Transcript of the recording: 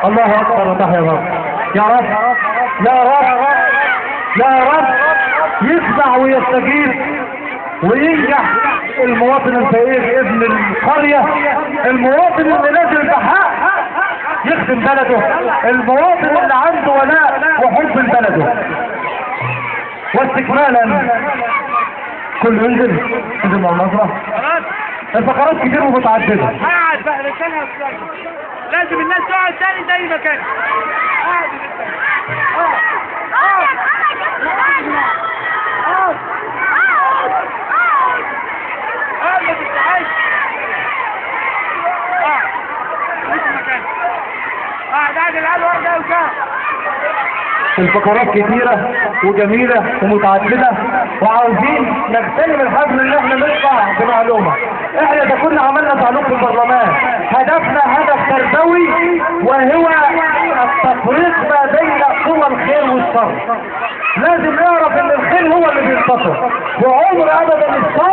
الله اكبر وتحيا مصر. يا رب يا رب يا رب يسمع ويستجيب وينجح المواطن الفقير ابن القرية، المواطن اللي نازل بحق يخدم بلده، المواطن اللي عنده ولاء وحب لبلده. واستكمالا كل ينزل مع النظرة الفقرات كتير ومتعددة. قاعد بقى لسانها لازم الناس تقعد تاني زي ما كانت. الفقرات كتيرة وجميلة ومتعددة، وعاوزين نغتنم الحفل ان احنا نطلع بمعلومة. احنا ده كنا عملنا تعليق في البرلمان، هدفنا هدف تربوي وهو التفريق ما بين قوى الخير والشر. لازم نعرف ان الخير هو اللي بينتصر، وعمر ابدا الشر